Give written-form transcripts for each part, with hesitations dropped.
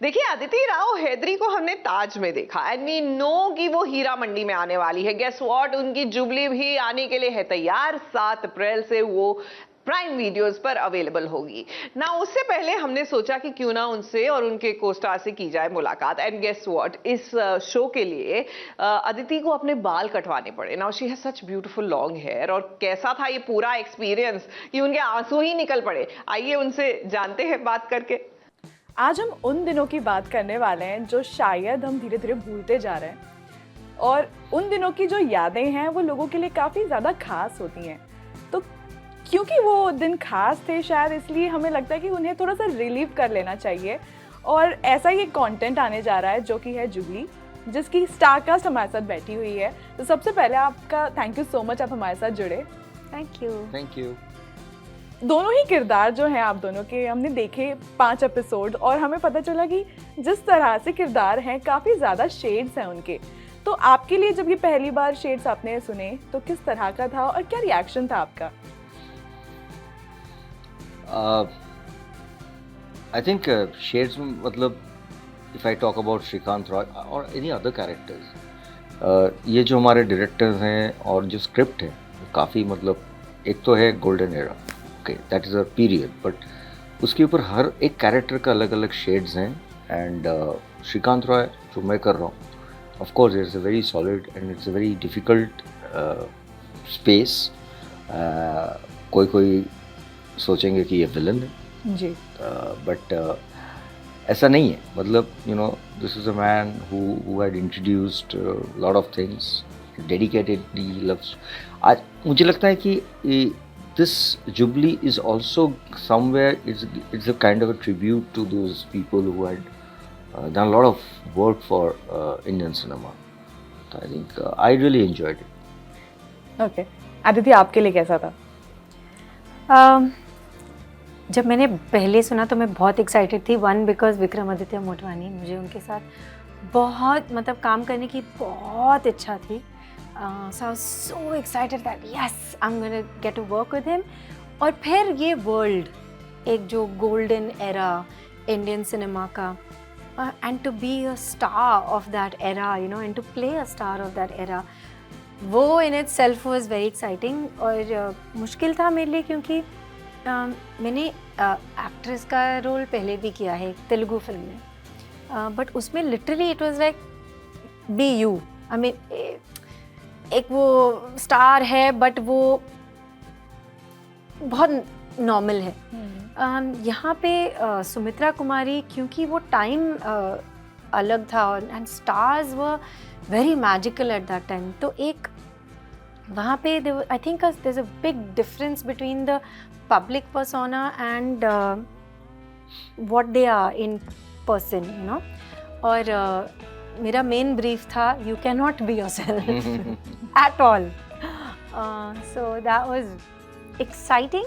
देखिए, अदिति राव हैदरी को हमने ताज में देखा एंड वी नो कि वो हीरा मंडी में आने वाली है। गेस व्हाट, उनकी जुबली भी आने के लिए है तैयार। 7 अप्रैल से वो प्राइम वीडियोस पर अवेलेबल होगी ना। उससे पहले हमने सोचा कि क्यों ना उनसे और उनके कोस्टार से की जाए मुलाकात। एंड गेस व्हाट, इस शो के लिए अदिति को अपने बाल कटवाने पड़े। Now she has such beautiful long hair. और कैसा था ये पूरा एक्सपीरियंस कि उनके आंसू ही निकल पड़े। आइए उनसे जानते हैं बात करके। आज हम उन दिनों की बात करने वाले हैं जो शायद हम धीरे धीरे भूलते जा रहे हैं, और उन दिनों की जो यादें हैं वो लोगों के लिए काफ़ी ज़्यादा खास होती हैं। तो क्योंकि वो दिन खास थे, शायद इसलिए हमें लगता है कि उन्हें थोड़ा सा रिलीव कर लेना चाहिए। और ऐसा ही एक कंटेंट आने जा रहा है जो कि है जुबली, जिसकी स्टारकास्ट हमारे साथ बैठी हुई है। तो सबसे पहले आपका थैंक यू सो मच, आप हमारे साथ जुड़े। Thank you. दोनों ही किरदार जो हैं आप दोनों के हमने देखे 5 एपिसोड, और हमें पता चला कि जिस तरह से किरदार हैं काफ़ी ज़्यादा शेड्स हैं उनके। तो आपके लिए जब ये पहली बार शेड्स आपने सुने तो किस तरह का था और क्या रिएक्शन था आपका? आई थिंक शेड्स में मतलब if I talk about Srikanth Roy और एनी अदर कैरेक्टर्स, ये जो हमारे डायरेक्टर्स हैं और जो स्क्रिप्ट है काफ़ी मतलब, एक तो है golden era, okay, that is a period, but उसके ऊपर हर एक कैरेक्टर का अलग अलग शेड्स हैं। एंड श्रीकांत रॉय जो मैं कर रहा हूँ, of course it's a very solid and it's a very difficult space. कोई सोचेंगे कि ये विलन है जी, बट ऐसा नहीं है। मतलब you know, this is a man who had introduced lot of things, dedicatedly loves. आज मुझे लगता है कि this Jubilee is also somewhere, it's a kind of a tribute to those people who had done a lot of work for Indian cinema. So I think I really enjoyed it. Okay. Aditya, आपके लिए कैसा था? जब मैंने पहले सुना तो मैं बहुत एक्साइटेड थी। वन, बिकॉज विक्रमादित्य मोटवानी, मुझे उनके साथ बहुत मतलब काम करने की बहुत इच्छा थी। So I was so excited that yes, I'm gonna get to work with him. और फिर ये वर्ल्ड, एक जो गोल्डन एरा इंडियन सिनेमा का, and to be a star of that era, you know, and to play a star of that era, वो in itself was very exciting। और मुश्किल था मेरे लिए क्योंकि मैंने एक्ट्रेस का रोल पहले भी किया है एक तेलुगु फिल्म में, बट उसमें literally it was like be you. I mean एक वो स्टार है बट वो बहुत नॉर्मल है। यहाँ पे सुमित्रा कुमारी, क्योंकि वो टाइम अलग था and stars were very magical at that time, तो एक वहाँ पे I think there is a big difference between the public persona and what they are in person, you know. और मेरा मेन ब्रीफ था you can not be yourself at all. So that was exciting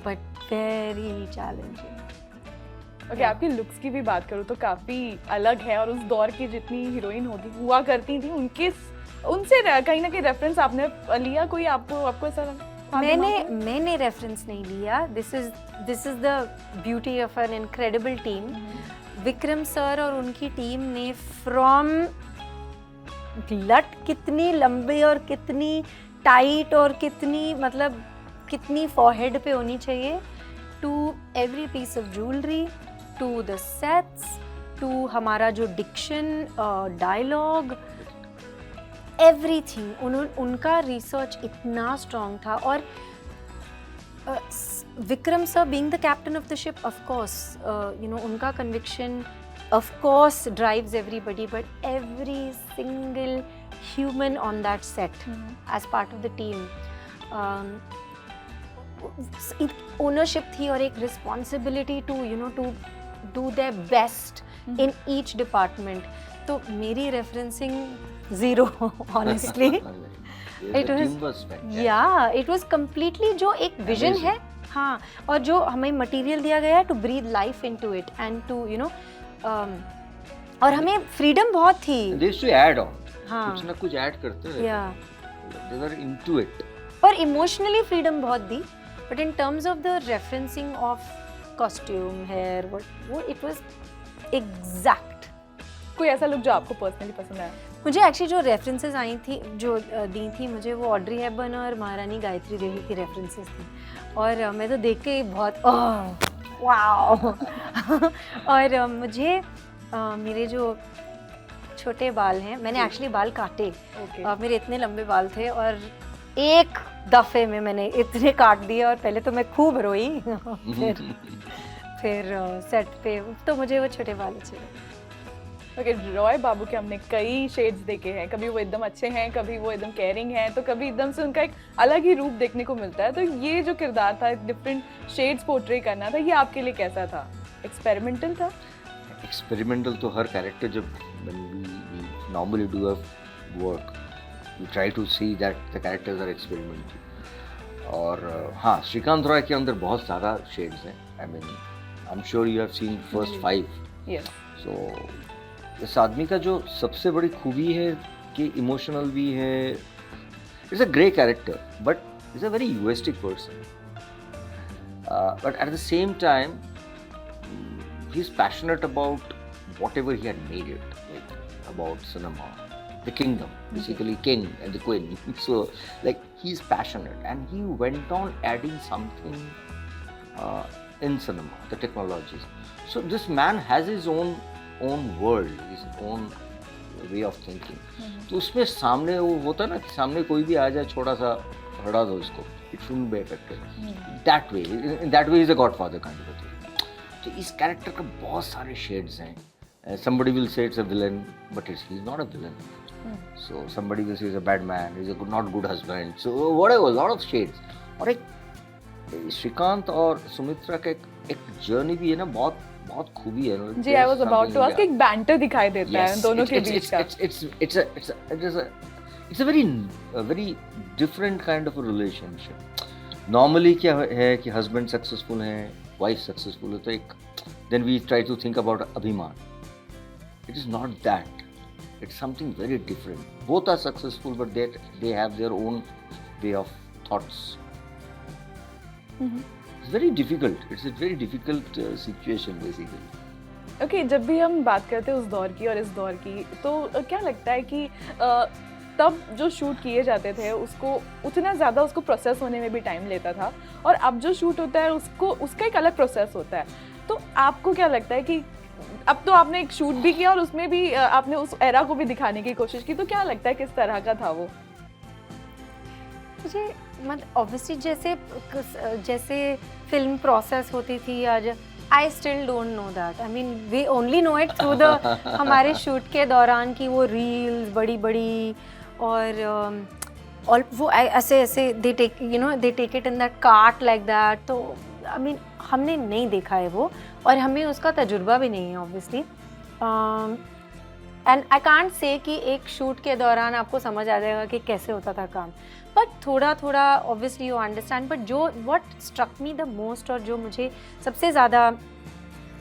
but very challenging. Okay, आपकी looks की भी बात करूँ तो काफ़ी अलग है, और उस दौर की जितनी हीरोइन हुआ करती थी उनसे कहीं ना कहीं रेफरेंस आपने लिया कोई? आपको ऐसा लगा? मैंने रेफरेंस नहीं लिया। This is the beauty of an incredible team. Vikram sir और उनकी टीम ने फ्रॉम लट कितनी लंबी और कितनी टाइट और कितनी मतलब कितनी फॉरहेड पे होनी चाहिए, to every piece of jewellery, to the sets, to हमारा जो डिक्शन, डायलॉग, एवरीथिंग। उनका रिसर्च इतना स्ट्रॉन्ग था। और Vikram sir being the captain of the ship, of course you know, उनका conviction of course drives everybody, but every single human on that set as part of the team, ownership थी और एक responsibility to you know to do their best in each department. तो मेरी referencing zero honestly. It was completely जो एक vision है, हाँ, और जो हमें मटेरियल दिया गया है to breathe life into it and to you know, और हमें फ्रीडम बहुत थी। They used to add on, हाँ, कुछ ना कुछ ऐड करते रहते, they were into it। और इमोशनली फ्रीडम बहुत दी, but in terms of the referencing of costume, hair, वो इट वाज एग्जैक्ट। कोई ऐसा लुक जो आपको पर्सनली पसंद आया? मुझे एक्चुअली जो रेफरेंसेस आई थी, जो दी थी मुझे, वो ऑड्री हेपबर्न और महारानी गायत्री देवी की रेफरेंसेस थी, और मैं तो देख के बहुत वाओ और मुझे मेरे जो छोटे बाल हैं, मैंने एक्चुअली बाल काटे, मेरे इतने लंबे बाल थे और एक दफ़े में मैंने इतने काट दिए, और पहले तो मैं खूब रोई फिर सेट पे तो मुझे वो छोटे बाल अच्छे लगे। ओके, रॉय बाबू के हमने कई शेड्स देखे हैं, कभी वो एकदम अच्छे हैं, कभी वो एकदम केयरिंग हैं, तो कभी एकदम से उनका एक अलग ही रूप देखने को मिलता है। तो ये जो किरदार था, डिफरेंट शेड्स पोर्ट्रे करना था, ये आपके लिए कैसा था? एक्सपेरिमेंटल था? एक्सपेरिमेंटल तो हर कैरेक्टर, जब normally do a work, you try to see that the characters are experimental. और हाँ, श्रीकांत रॉय के अंदर बहुत ज़्यादा शेड्स हैं। I mean, I am sure you have seen first 5। Yes. So इस आदमी का जो सबसे बड़ी खूबी है कि इमोशनल भी है, it's a grey character but is a very rustic person, but at the same time he is passionate about whatever he had made it, like about cinema, the kingdom, basically king and the queen. So like he's passionate, and he went on adding something in cinema, the technologies. So this man has his own world, his own way of thinking. तो उसमें सामने वो होता है ना कि सामने कोई भी आ जाए, छोटा सा हटा दो इसको, it shouldn't be affected. That way, in that way he's a godfather kind of a thing. तो इस कैरेक्टर का बहुत सारे शेड्स हैं। Somebody will say it's a villain, but he's not a villain. So somebody will say he's a bad man, he's a not good husband. So whatever, lot of shades. और एक श्रीकांत और सुमित्रा का एक journey भी है ना, बहुत बहुत खूबी है। जी, I was about to ask, एक बैंटर दिखाई देता है दोनों के बीच का। It's a very different kind of a relationship. Normally क्या है कि husband successful है, wife successful है, तो एक then we try to think about Abhiman. It is not that. It's something very different. Both are successful, but they have their own way of thoughts. It's very difficult. It's a very difficult situation basically. Okay, जब भी हम बात करते हैं उस दौर की और इस दौर की, तो क्या लगता है कि तब जो शूट किए जाते थे उसको उतना ज़्यादा उसको प्रोसेस होने में भी टाइम लेता था, और अब जो शूट होता है उसका एक अलग प्रोसेस होता है। तो आपको क्या लगता है कि अब तो आपने एक शूट भी किया और उसमें भी आपने उस एरा को भी दिखाने की कोशिश की, तो क्या लगता है किस तरह का था वो? मुझे मतलब ऑब्वियसली जैसे फिल्म प्रोसेस होती थी आज, I still don't know that. I mean we only know it through the हमारे शूट के दौरान की वो रील्स बड़ी बड़ी, और वो ऐसे they take it in that cart like that. तो आई मीन हमने नहीं देखा है वो, और हमें उसका तजुर्बा भी नहीं है obviously. And I can't say कि एक शूट के दौरान आपको समझ आ जाएगा कि कैसे होता था काम, बट थोड़ा थोड़ा ऑब्वियसली यू अंडरस्टैंड। बट जो what struck me the most, और जो मुझे सबसे ज़्यादा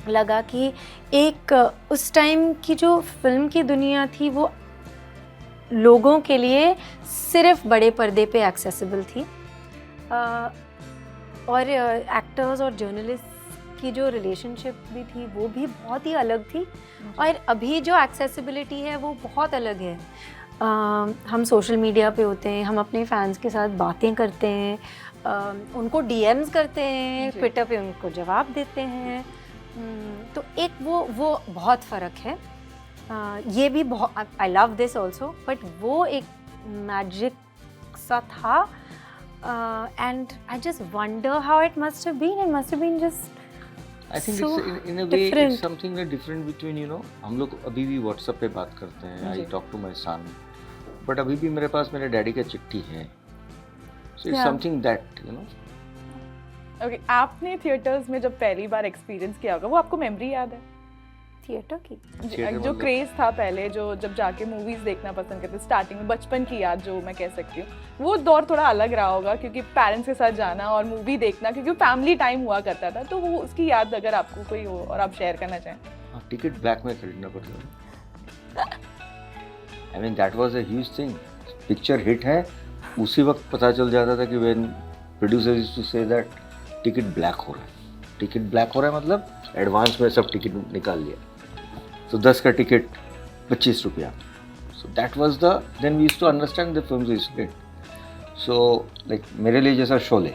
लगा कि एक उस टाइम की जो फिल्म की दुनिया थी वो लोगों के लिए सिर्फ बड़े पर्दे पे एक्सेसिबल थी, और एक्टर्स और जर्नलिस्ट की जो रिलेशनशिप भी थी वो भी बहुत ही अलग थी, और अभी जो एक्सेसिबिलिटी है वो बहुत अलग है। हम सोशल मीडिया पे होते हैं, हम अपने फैंस के साथ बातें करते हैं, उनको डीएम्स करते हैं, ट्विटर पे उनको जवाब देते हैं। तो एक वो बहुत फ़र्क है। ये भी बहुत, I love this also, but वो एक मैजिक सा था, and I just wonder how it must have been just I think so it's in a way it's something very different between, you know, हम लोग अभी भी WhatsApp पे बात करते हैं, I talk to my son, but अभी भी मेरे पास मेरे डैडी का चिट्ठी है, so it's something that, you know. Okay, आपने थिएटर्स में जब पहली बार एक्सपीरियंस किया होगा, वो आपको मेमोरी याद है थिएटर की? जो क्रेज था पहले, जो जब जाके मूवीज देखना पसंद करते, स्टार्टिंग में बचपन की याद जो मैं कह सकती हूँ, वो दौर थोड़ा अलग रहा होगा, क्योंकि पेरेंट्स के साथ जाना और मूवी देखना, क्योंकि फैमिली टाइम हुआ करता था। तो वो उसकी याद अगर आपको कोई हो और आप शेयर करना चाहें। टिकट ब्लैक में खरीदना पड़ता था। I mean that was a huge thing. Picture hit है उसी वक्त पता चल जाता था कि when producer used to say that ticket black हो रहा है। टिकट ब्लैक हो रहा है मतलब एडवांस में सब टिकट निकाल लिया। तो 10 का टिकट 25 रुपया. So that was the, then we used to understand the films we used to get. So like मेरे लिए जैसा Sholay,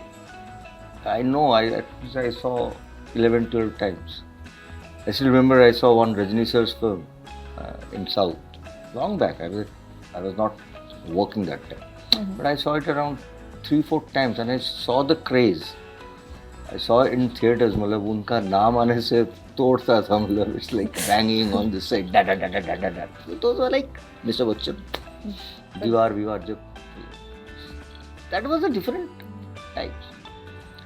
I know I saw 11-12 times. I still remember I saw one Rajni sir's film in South long back. I was not working that time, but I saw it around 3-4 times and I saw the craze. I saw it in theaters. मतलब उनका नाम आने से तोड़ता था, मतलब it's like banging on the set, da da da da da da da. Those were like Mr. Bachchan, दीवार जब, that was a different types.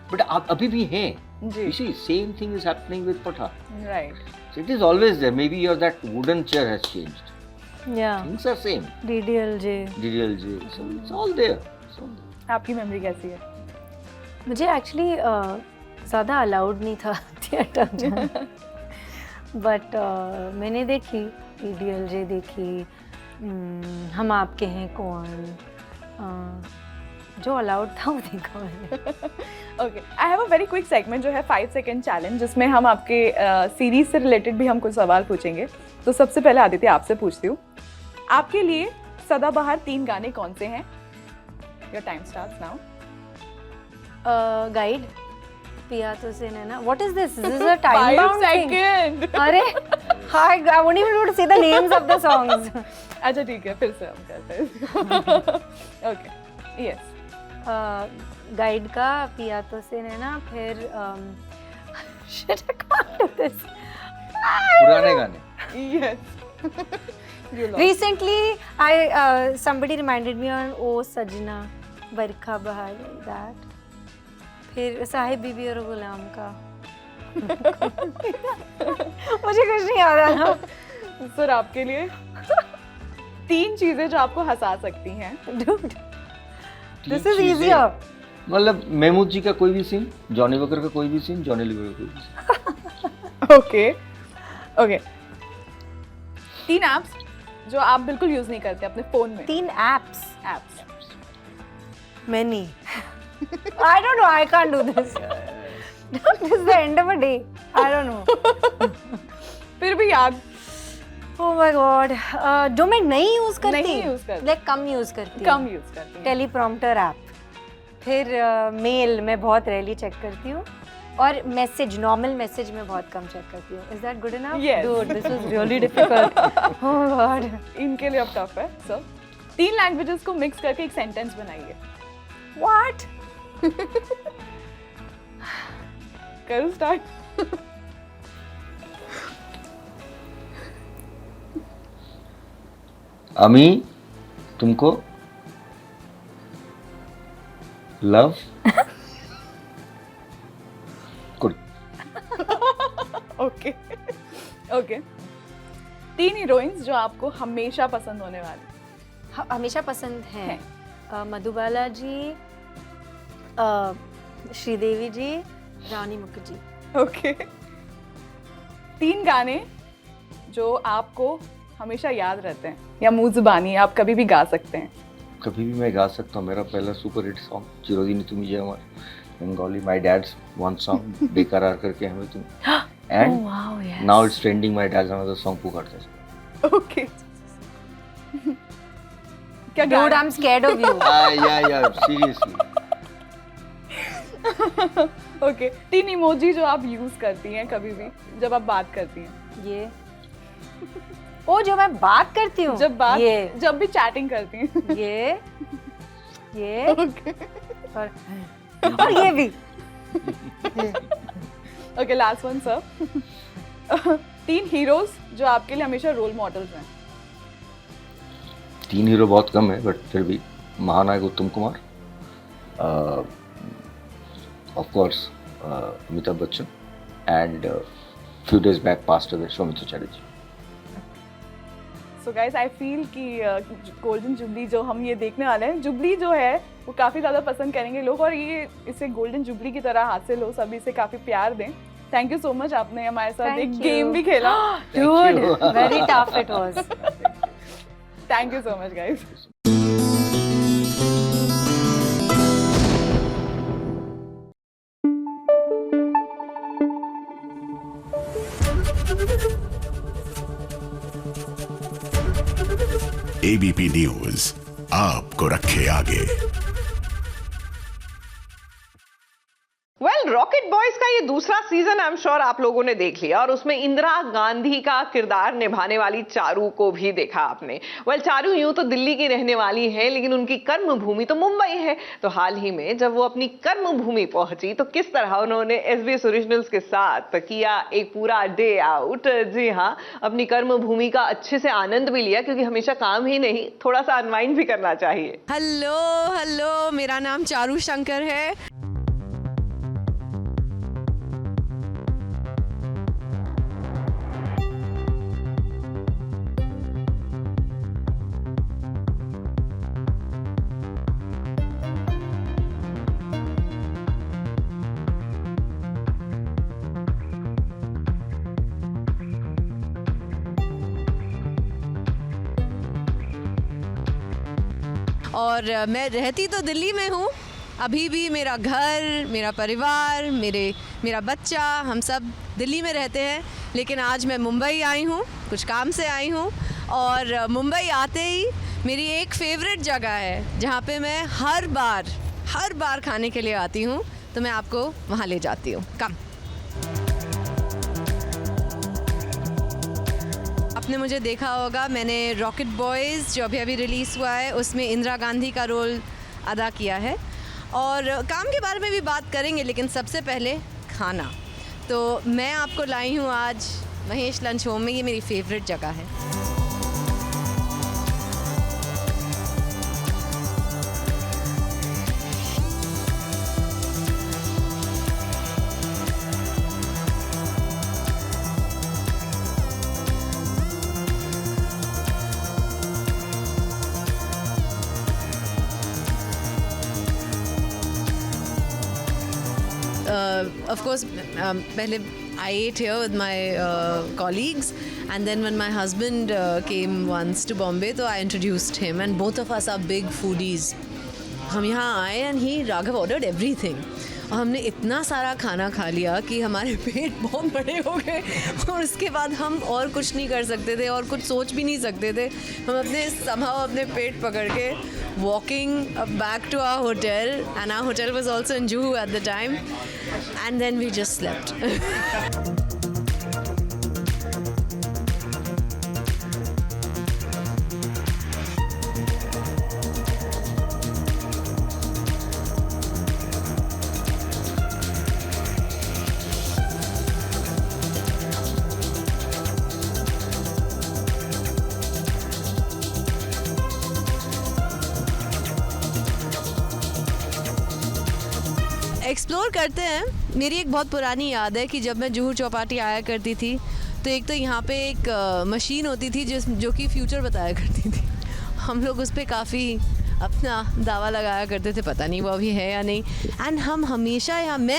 But अभी भी हैं. जी. You see, same thing is happening with Pathaan. Right. So it is always there. Maybe that wooden chair has changed. Yeah. Things are same. DDLJ. DDLJ. So it's all there. It's all there. आपकी memory कैसी है? मुझे actually ज़्यादा allowed नहीं था theatre जाना, but मैंने देखी DDLJ देखी, हम आपके हैं कौन, जो अलाउड था वो देखा मैंने. Okay, I have a very quick segment जो है 5 सेकंड चैलेंज, जिसमें हम आपके सीरीज से रिलेटेड भी हम कुछ सवाल पूछेंगे. तो सबसे पहले आदित्य आपसे पूछती हूँ, आपके लिए सदाबहार 3 गाने कौन से हैं? Your time starts now. Guide, पिया तो से नैना. What is this? This is a time 5 bound thing. Second. अरे हाय, I won't even note to say the names of the songs. अच्छा ठीक है, फिर से हम करते हैं. Okay, yes. गाइड का पिया तो से नैना, फिर shit, I can't do this. पुराने गाने. Yes. Recently, somebody reminded me on O Sajna, बरखा बहार, that. फिर साहिब बीबी और गुलाम का. मुझे कुछ नहीं याद आ रहा. सर आपके लिए 3 चीजें जो आपको हंसा सकती हैं. Dude, this is चीजें. easier. मतलब महमूद जी का कोई भी सीन, जॉनी वकर का कोई भी सीन, जॉनी लीवर का कोई भी सीन. Okay okay. 3 एप्स जो आप बिल्कुल यूज नहीं करते अपने फोन में. 3 apps. Apps. Many. I don't know. I can't do this. This is the end of a day. I don't know. फिर भी याद. Oh my God. जो मैं नहीं यूज करती. नहीं use करती. Like कम यूज करती. कम यूज करती हैं. Teleprompter app. फिर मेल मैं बहुत रेयरली चेक करती हूँ, और मैसेज, नॉर्मल मैसेज में बहुत कम चेक करती हूँ. Is that good enough? Yes. Dude, this was really difficult. Oh God. इनके लिए अब टफ है. सो 3 लैंग्वेजेस को मिक्स करके एक सेंटेंस बनाइए. What? करूँ स्टार्ट? अमी तुमको love good. Okay okay. 3 heroines जो आपको हमेशा पसंद होने वाली. हमेशा पसंद हैं. मधुबाला जी, श्रीदेवी जी, रानी मुखर्जी. ओके. 3 गाने जो आपको हमेशा याद रहते हैं या मुंह जुबानी आप कभी भी गा सकते हैं. कभी भी मैं गा सकता हूँ. मेरा पहला सुपर हिट सॉन्ग चिरोदिनी तुम जय अमर, Bengali, my dad's one song बेकरार करके हमें तुम, and wow, yes. Now it's trending my dad's another song पुकारते हैं. ओके. क्या Dude, गाना? I'm scared of you. या सीरियसली. ओके. 3 इमोजी जो आप यूज करती हैं कभी भी जब आप बात करती हैं. ये ओ जो मैं बात करती हूँ, ये जब भी चैटिंग करती हैं. ये ओके और ये भी. Okay, last one sir. 3 heroes जो आपके लिए हमेशा रोल मॉडल्स हैं. 3 हीरो बहुत कम है, बट फिर भी महानायक Uttam Kumar, of course Amitabh Bachchan, and few days back passed away Soumitra Chatterjee. So guys, I feel कि गोल्डन जुबली जो हम ये देखने वाले हैं, जुबली जो है वो काफ़ी ज़्यादा पसंद करेंगे लोग, और ये इसे गोल्डन जुबली की तरह हासिल हो, सभी इसे काफ़ी प्यार दें. थैंक यू सो मच, आपने हमारे साथ एक गेम भी खेला. Dude, very tough it was. Thank you so much guys. ABP news आपको रखे आगे। रॉकेट बॉयज का ये दूसरा सीजन आई एम श्योर आप लोगों ने देख लिया और उसमें इंदिरा गांधी का किरदार निभाने वाली चारू को भी देखा आपने। चारू यूं तो दिल्ली की रहने वाली है, लेकिन उनकी कर्म भूमि तो मुंबई है। तो हाल ही में जब वो अपनी कर्म भूमि पहुंची तो किस तरह उन्होंने SBS ओरिजिनल्स के साथ किया एक पूरा डे आउट। जी हाँ, अपनी कर्म भूमि का अच्छे से आनंद भी लिया, क्योंकि हमेशा काम ही नहीं, थोड़ा सा अनवाइंड भी करना चाहिए। हेलो, मेरा नाम चारू शंकर है। और मैं रहती तो दिल्ली में हूँ, अभी भी मेरा घर, मेरा परिवार, मेरा बच्चा, हम सब दिल्ली में रहते हैं। लेकिन आज मैं मुंबई आई हूँ, कुछ काम से आई हूँ। और मुंबई आते ही मेरी एक फेवरेट जगह है जहाँ पे मैं हर बार खाने के लिए आती हूँ, तो मैं आपको वहाँ ले जाती हूँ। कम। आपने मुझे देखा होगा, मैंने रॉकेट बॉयज़ जो अभी रिलीज़ हुआ है उसमें इंदिरा गांधी का रोल अदा किया है। और काम के बारे में भी बात करेंगे, लेकिन सबसे पहले खाना। तो मैं आपको लाई हूँ आज महेश लंच होम में, ये मेरी फेवरेट जगह है। Of course, पहले I ate here with my colleagues, and then when my husband came once to Bombay, तो I introduced him, and both of us are big foodies. हम यहाँ आए and Raghav ordered everything. और हमने इतना सारा खाना खा लिया कि हमारे पेट बहुत बड़े हो गए, और उसके बाद हम और कुछ नहीं कर सकते थे और कुछ सोच भी नहीं सकते थे। हम अपने पेट पकड़ के walking back to our hotel, and our hotel was also in Juhu at the time, and then we just slept. Explore करते हैं। मेरी एक बहुत पुरानी याद है कि जब मैं जुहू चौपाटी आया करती थी, तो एक तो यहाँ पे एक मशीन होती थी जो कि फ्यूचर बताया करती थी। हम लोग उस पर काफ़ी अपना दावा लगाया करते थे, पता नहीं वो अभी है या नहीं। एंड मैं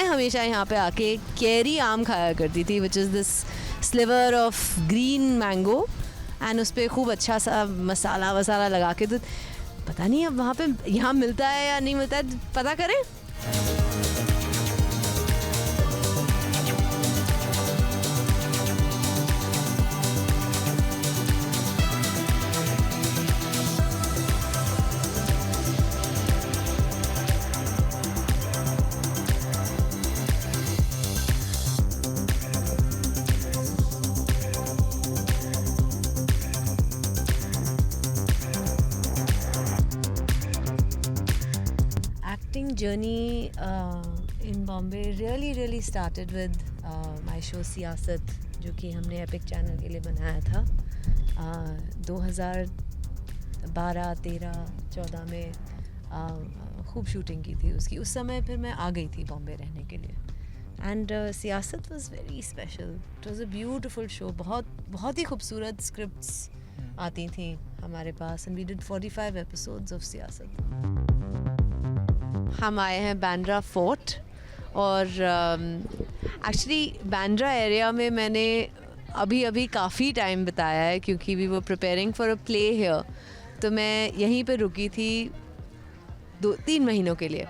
हमेशा यहाँ पे आके कैरी आम खाया करती थी, which is this sliver of green mango, and उस पर खूब अच्छा सा मसाला वसाला लगा के। तो पता नहीं अब वहाँ पे यहाँ मिलता है या नहीं मिलता है, पता करें। Journey in Bombay really started with my show सियासत, जो कि हमने एपिक चैनल के लिए बनाया था 2012, 13, 14 में। खूब शूटिंग की थी उसकी। उस समय फिर मैं आ गई थी बॉम्बे रहने के लिए, and Siyasat was very special. It was a beautiful show. बहुत ही खूबसूरत स्क्रिप्ट्स आती थी हमारे पास, and we did 45 episodes of Siyasat. हम आए हैं बांद्रा फोर्ट, और एक्चुअली बांद्रा एरिया में मैंने अभी काफ़ी टाइम बिताया है, क्योंकि we were preparing for a play here. तो मैं यहीं पे रुकी थी 2-3 महीनों के लिए,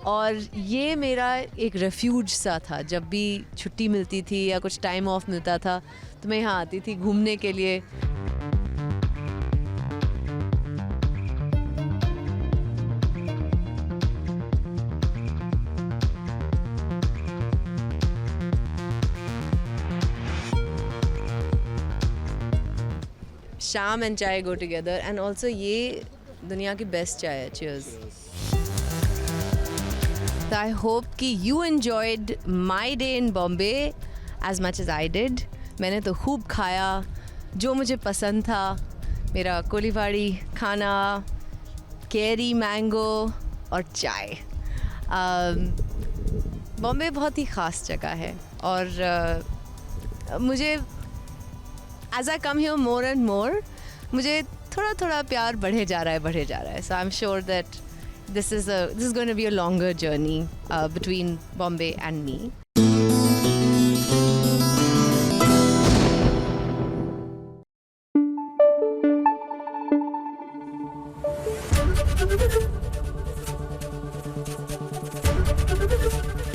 और ये मेरा एक रेफ्यूज सा था। जब भी छुट्टी मिलती थी या कुछ टाइम ऑफ मिलता था, तो मैं यहाँ आती थी घूमने के लिए। शाम एंड चाय गो टुगेदर, एंड ऑल्सो ये दुनिया की बेस्ट चाय है. चीयर्स. I hope कि you enjoyed my day in Bombay as much as I did. मैंने तो खूब खाया जो मुझे पसंद था. मेरा कोलीवाड़ी खाना, कैरी, मैंगो और चाय. बॉम्बे बहुत ही ख़ास जगह है और मुझे as I come here more and more, मुझे थोड़ा थोड़ा प्यार बढ़े जा रहा है. So I'm sure that this is going to be a longer journey between Bombay and me.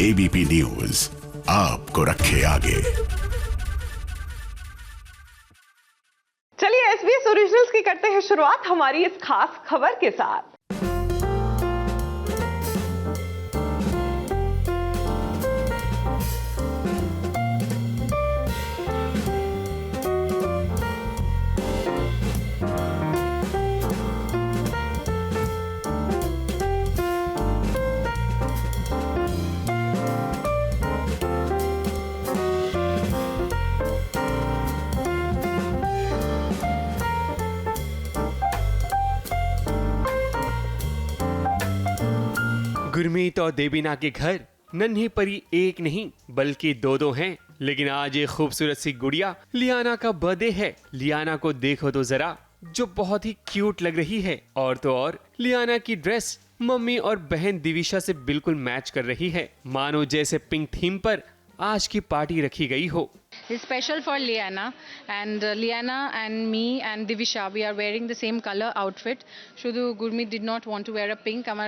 ABP news आपको रखे आगे. चलिए SBS ओरिजिनल्स की करते हैं शुरुआत हमारी इस खास खबर के साथ. गुरमीत और देबीना के घर नन्ही परी एक नहीं बल्कि दो हैं. लेकिन आज एक खूबसूरत सी गुड़िया लियाना का बर्थडे है. लियाना को देखो तो जरा, जो बहुत ही क्यूट लग रही है. और तो और लियाना की ड्रेस मम्मी और बहन दिविशा से बिल्कुल मैच कर रही है. मानो जैसे पिंक थीम पर आज की पार्टी रखी गई हो. It's special for Liana, and Liana and me and Divisha, we are wearing the same color outfit. Shudu Gurmeet did not want to wear a pink. I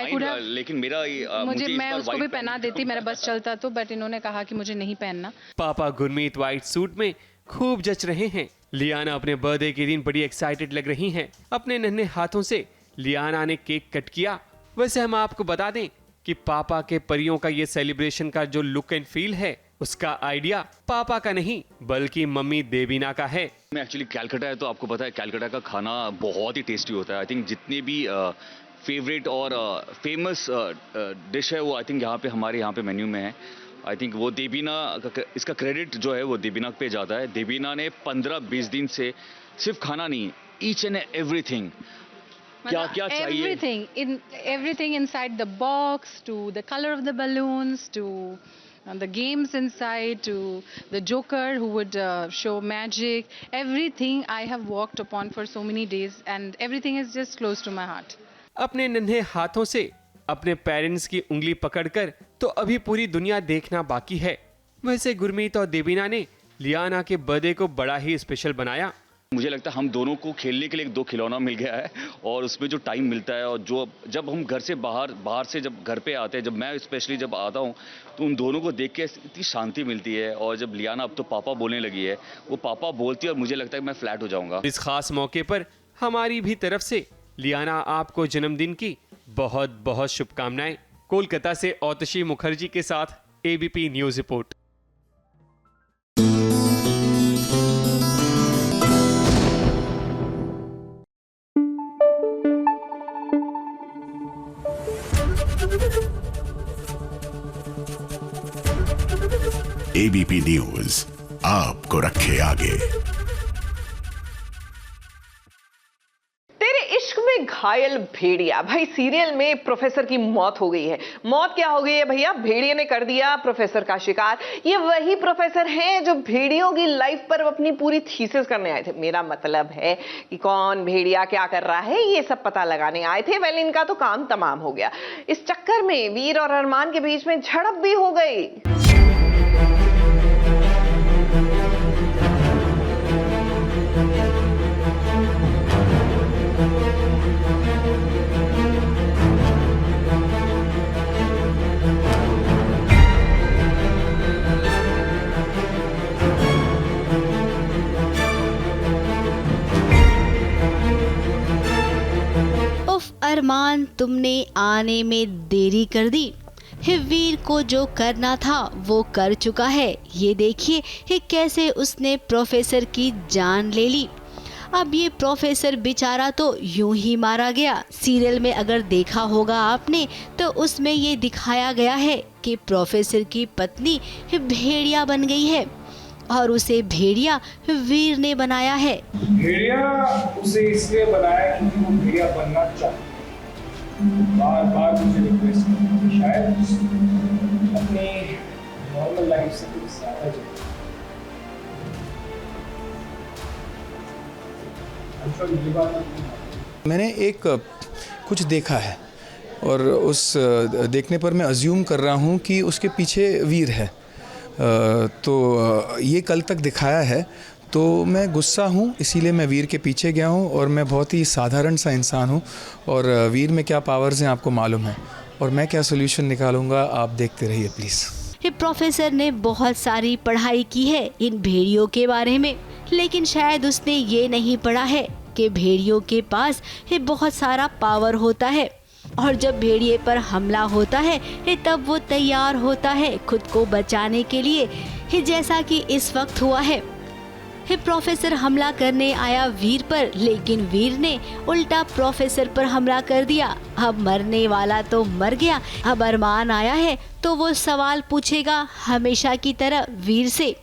could have, लेकिन मेरा मुझे मैं उसको भी पहना देती, मेरा बस चलता तो, बट इन्होंने कहा कि मुझे नहीं पहनना. पापा गुरमीत व्हाइट सूट में खूब जच रहे हैं. लियाना अपने बर्थडे के दिन बड़ी एक्साइटेड लग रही हैं. अपने नन्हे हाथों से लियाना ने केक कट किया. वैसे हम आपको बता दें कि पापा के परियों का ये सेलिब्रेशन का जो लुक एंड फील है, उसका आइडिया पापा का नहीं बल्कि मम्मी देबीना का है. मैं एक्चुअली कैलकाटा है, तो आपको पता है कैलकाटा का खाना बहुत ही टेस्टी होता है. आई थिंक जितने भी फेवरेट और फेमस डिश है वो आई थिंक यहाँ पे हमारे यहाँ पे मेन्यू में है. आई थिंक वो देबीना इसका क्रेडिट जो है वो देबीना पे जाता है. देबीना ने 15-20 दिन से सिर्फ खाना नहीं, ईच एंड एवरीथिंग, क्या क्या चाहिए, everything inside the box, to the color of the balloons, to the games inside, to the joker who would show magic. Everything I have worked upon for so many days, and everything is just close to my heart. अपने नन्हे हाथों से अपने parents की उंगली पकड़कर तो अभी पूरी दुनिया देखना बाकी है. वैसे गुरमीत और देबीना ने लियाना के बर्थडे को बड़ा ही स्पेशल बनाया. मुझे लगता है हम दोनों को खेलने के लिए 2 खिलौना मिल गया है, और उसमें जो टाइम मिलता है और जो जब हम घर से बाहर से जब घर पे आते हैं, जब मैं स्पेशली जब आता हूँ तो उन दोनों को देख के इतनी शांति मिलती है. और जब लियाना अब तो पापा बोलने लगी है, वो पापा बोलती है और मुझे लगता है मैं फ्लैट हो जाऊंगा. इस खास मौके पर हमारी भी तरफ से लियाना आपको जन्मदिन की बहुत बहुत शुभकामनाएं. कोलकाता से औतशी मुखर्जी के साथ ABP news report. ABP news आपको रखे आगे. तेरे इश्क में घायल भेड़िया. भाई सीरियल में प्रोफेसर की मौत हो गई है. मौत क्या हो गई है भैया? भेड़िए ने कर दिया प्रोफेसर का शिकार. ये वही प्रोफेसर हैं जो भेड़ियों की लाइफ पर अपनी पूरी थीसिस करने आए थे. मेरा मतलब है कि कौन भेड़िया क्या कर रहा है ये सब पता लगाने आए थे. वेल, इनका तो काम तमाम हो गया. इस चक्कर में वीर और अरमान के बीच में झड़प भी हो गई. अरमान, तुमने आने में देरी कर दी. वीर को जो करना था वो कर चुका है। ये देखिए कैसे उसने प्रोफेसर की जान ले ली। अब ये प्रोफेसर बेचारा तो यूं ही मारा गया। सीरियल में अगर देखा होगा आपने तो उसमें ये दिखाया गया है कि प्रोफेसर की पत्नी भेड़िया बन गई है और उसे भेड़िया वीर ने बनाया है। भेड़िया उसे इसलिए बनाया क्योंकि वो भेड़िया बनना चाहता। बार बार मुझे रिक्वेस्ट करती, शायद अपनी नॉर्मल लाइफ से कुछ ज्यादा मैंने एक कुछ देखा है और उस देखने पर मैं अज्यूम कर रहा हूँ कि उसके पीछे वीर है। तो ये कल तक दिखाया है तो मैं गुस्सा हूँ, इसीलिए मैं वीर के पीछे गया हूँ और मैं बहुत ही साधारण सा इंसान हूँ और वीर में क्या पावर्स हैं आपको मालूम है और मैं क्या सोल्यूशन निकालूंगा आप देखते रहिए प्लीज़। प्रोफेसर ने बहुत सारी पढ़ाई की है इन भेड़ियों के बारे में, लेकिन शायद उसने ये नहीं पढ़ा है कि भेड़ियों के पास बहुत सारा पावर होता है और जब भेड़िए पर हमला होता है तब वो तैयार होता है खुद को बचाने के लिए, जैसा कि इस वक्त हुआ है। प्रोफेसर हमला करने आया वीर पर, लेकिन वीर ने उल्टा प्रोफेसर पर हमला कर दिया। अब मरने वाला तो मर गया, अब अरमान आया है तो वो सवाल पूछेगा हमेशा की तरह वीर से,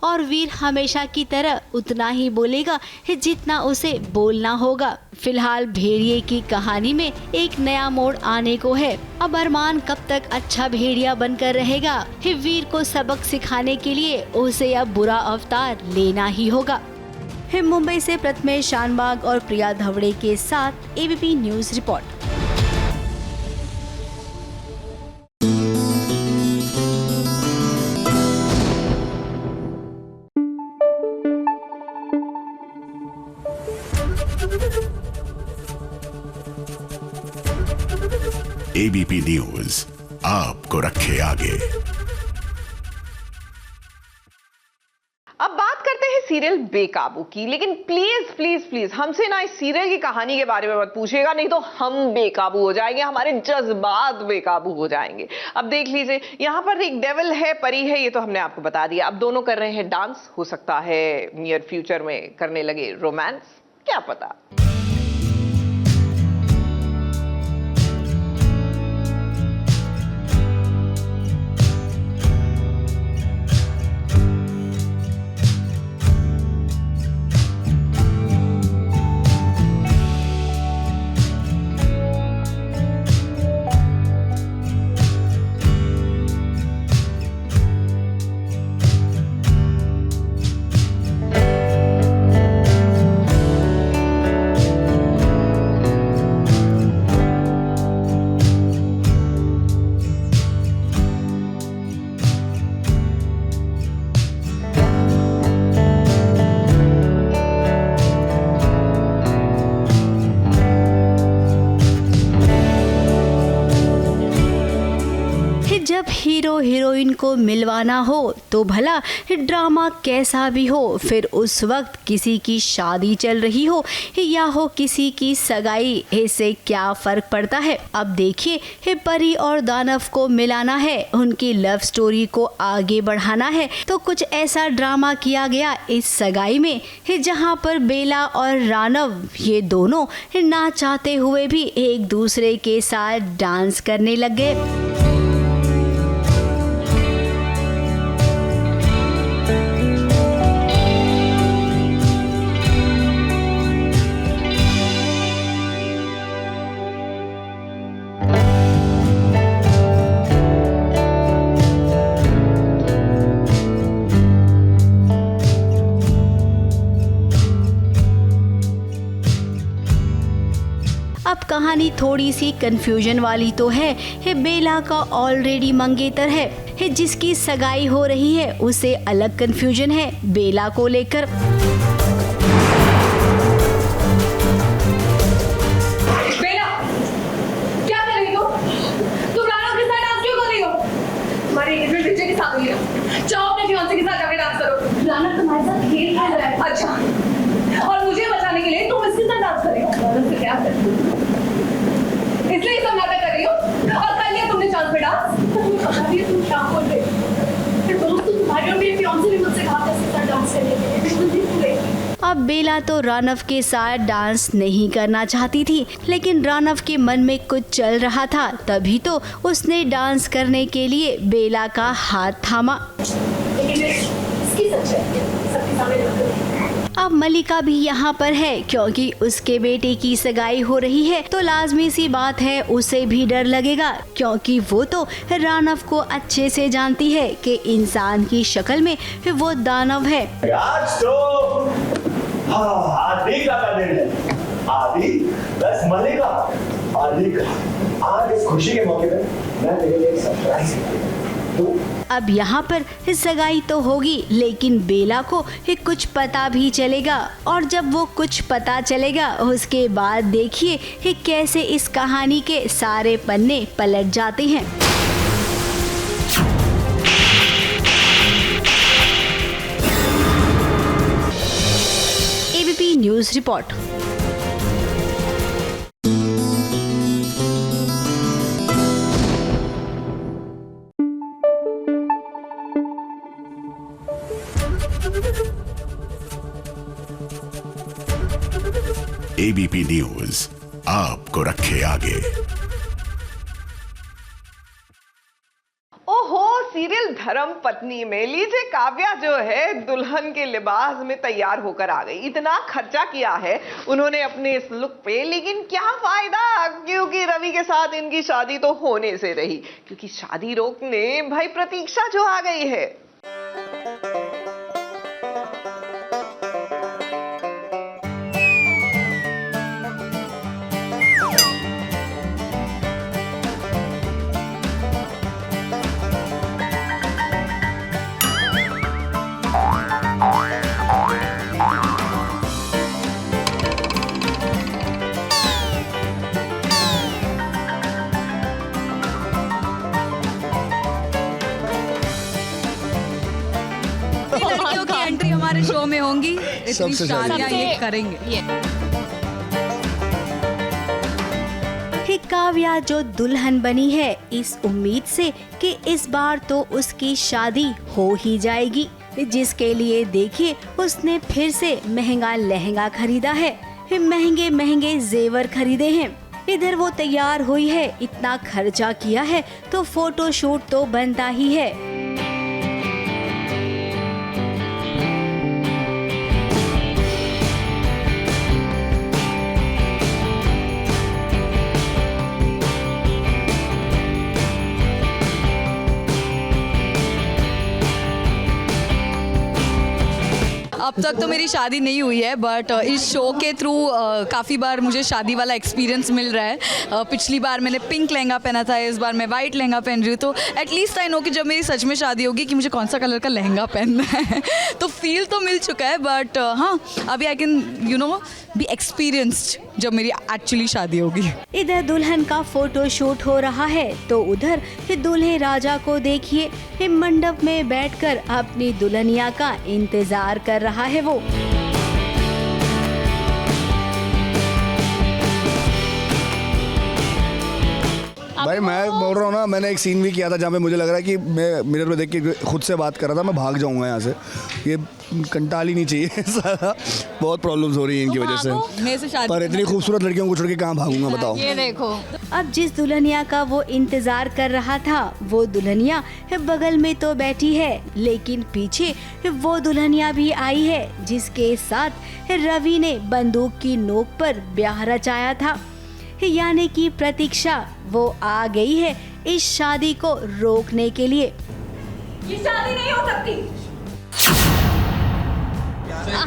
और वीर हमेशा की तरह उतना ही बोलेगा जितना उसे बोलना होगा। फिलहाल भेड़िए की कहानी में एक नया मोड़ आने को है। अब अरमान कब तक अच्छा भेड़िया बनकर रहेगा? वीर को सबक सिखाने के लिए उसे अब बुरा अवतार लेना ही होगा। मुंबई से प्रथमेश शानबाग और प्रिया धवड़े के साथ ABP news report. ABP news आपको रखे आगे। अब बात करते हैं सीरियल बेकाबू की, लेकिन प्लीज प्लीज प्लीज हमसे ना इस सीरियल की कहानी के बारे में मत पूछिएगा, नहीं तो हम बेकाबू हो जाएंगे, हमारे जज्बात बेकाबू हो जाएंगे। अब देख लीजिए, यहाँ पर एक डेविल है, परी है, ये तो हमने आपको बता दिया। अब दोनों कर रहे हैं डांस, हो सकता है नियर फ्यूचर में करने लगे रोमांस, क्या पता। जब हीरो हीरोइन को मिलवाना हो तो भला ड्रामा कैसा भी हो, फिर उस वक्त किसी की शादी चल रही हो या हो किसी की सगाई, इससे क्या फर्क पड़ता है। अब देखिए, परी और दानव को मिलाना है, उनकी लव स्टोरी को आगे बढ़ाना है, तो कुछ ऐसा ड्रामा किया गया इस सगाई में जहां पर बेला और रानव ये दोनों ना चाहते हुए भी एक दूसरे के साथ डांस करने लग गए। अब कहानी थोड़ी सी कंफ्यूजन वाली तो है। बेला का ऑलरेडी मंगेतर है, जिसकी सगाई हो रही है उसे अलग कंफ्यूजन है बेला को लेकर। बेला, क्या कर रही हो? तुम रानव के साथ डांस क्यों कर रही हो? हमारे एंगेजमेंट डीजे के साथ हुई है। जाओ अपने फियांसे के साथ जाके डांस करो। रानव तुम्हारे साथ खेल रहा है। अच्छा, और मुझे बचाने के लिए तुम इसके साथ डांस कर रही हो? रानव से क्या कर रही हो? इसलिए सब नाटक कर रही हो और कर लिया तुमने चांस पे डांस। अब बेला तो रानव के साथ डांस नहीं करना चाहती थी, लेकिन रानव के मन में कुछ चल रहा था, तभी तो उसने डांस करने के लिए बेला का हाथ थामा। अब मलिका भी यहाँ पर है, क्योंकि उसके बेटे की सगाई हो रही है, तो लाजमी सी बात है उसे भी डर लगेगा, क्योंकि वो तो रानव को अच्छे से जानती है कि इंसान की शक्ल में वो दानव है। आज तो आदि का दिन है, आदि प्लस मलिका, आदि का आज इस खुशी के मौके पर मैं तेरे लिए एक सरप्राइज। अब यहाँ पर सगाई तो होगी, लेकिन बेला को कुछ पता भी चलेगा, और जब वो कुछ पता चलेगा उसके बाद देखिए कैसे इस कहानी के सारे पन्ने पलट जाते हैं। ABP news report. ABP news आपको रखे आगे। ओहो, सीरियल धर्म पत्नी में लीजिए काव्या जो है दुल्हन के लिबास में तैयार होकर आ गई। इतना खर्चा किया है उन्होंने अपने इस लुक पे, लेकिन क्या फायदा, क्योंकि रवि के साथ इनकी शादी तो होने से रही, क्योंकि शादी रोकने भाई प्रतीक्षा जो आ गई है। लड़कियों की एंट्री हमारे शो में होंगी, इतनी शादियां ये करेंगे। काव्या जो दुल्हन बनी है इस उम्मीद से कि इस बार तो उसकी शादी हो ही जाएगी, जिसके लिए देखिए उसने फिर से महंगा लहंगा खरीदा है, महंगे महंगे जेवर खरीदे हैं। इधर वो तैयार हुई है, इतना खर्चा किया है तो फोटोशूट तो बनता ही है। अब तक तो मेरी शादी नहीं हुई है, बट इस शो के थ्रू काफ़ी बार मुझे शादी वाला एक्सपीरियंस मिल रहा है। पिछली बार मैंने पिंक लहंगा पहना था, इस बार मैं वाइट लहंगा पहन रही हूँ, तो एटलीस्ट आई नो कि जब मेरी सच में शादी होगी कि मुझे कौन सा कलर का लहंगा पहनना है। तो फील तो मिल चुका है, बट हाँ अभी आई कैन बी एक्सपीरियंस्ड जब मेरी एक्चुअली शादी होगी। इधर दुल्हन का फोटो शूट हो रहा है तो उधर दूल्हे राजा को देखिए मंडप में बैठकर अपनी दुल्हनिया का इंतजार कर रहा है वो। भाई मैं बोल रहा हूँ ना, मैंने एक सीन भी किया था जहाँ पे मुझे लग रहा है कि मैं मिरर में देख के खुद से बात कर रहा था, मैं भाग जाऊँगा यहाँ से, ये कंटाल ही नहीं चाहिए सारा। बहुत प्रॉब्लम्स हो रही हैं इनकी वजह से, पर इतनी खूबसूरत लड़कियों को छोड़ के कहाँ भागूंगा बताओ। ये देखो, अब जिस दुल्हनिया का वो इंतजार कर रहा था वो दुल्हनिया बगल में तो बैठी है, लेकिन पीछे वो दुल्हनिया भी आई है जिसके साथ रवि ने बंदूक की नोक पर ब्याह रचाया था, यानी कि प्रतीक्षा वो आ गई है इस शादी को रोकने के लिए। ये शादी नहीं हो सकती।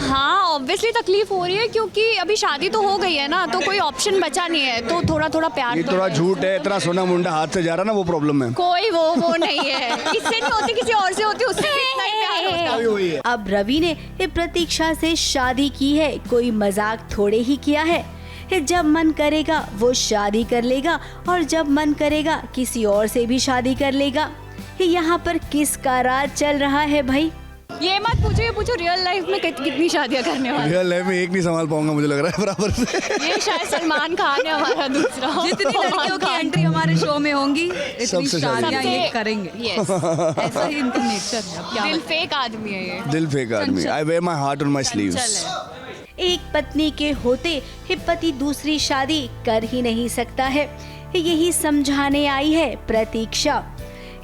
हाँ ऑब्वियसली तकलीफ हो रही है, क्योंकि अभी शादी तो हो गई है ना, तो कोई ऑप्शन बचा नहीं है, तो थोड़ा थोड़ा प्यार। ये थोड़ा झूठ है, इतना सोना मुंडा हाथ से जा रहा ना, वो प्रॉब्लम है। कोई वो नहीं है, इससे नहीं होती, किसी और से होती, उससे कितना ही प्यार होता। अब रवि ने प्रतीक्षा से शादी की है, कोई मजाक थोड़े ही किया है। जब मन करेगा वो शादी कर लेगा और जब मन करेगा किसी और से भी शादी कर लेगा। यहाँ पर किसका राज चल रहा है भाई? ये मत पूछो, ये पूछो रियल लाइफ में कितनी शादियां करने वाले। रियल लाइफ में एक नहीं संभाल पाऊंगा मुझे लग रहा है बराबर से। ये शायद सलमान खान है हमारा दूसरा। जितनी लड़कियों की एंट्री हमारे शो में होंगी, इतनी शादियां ये करेंगे। ऐसा ही इनका नेचर है। दिल फेक आदमी है ये। दिल फेक आदमी। I wear my heart on my sleeves. एक पत्नी के होते पति दूसरी शादी कर ही नहीं सकता है, यही समझाने आई है प्रतीक्षा।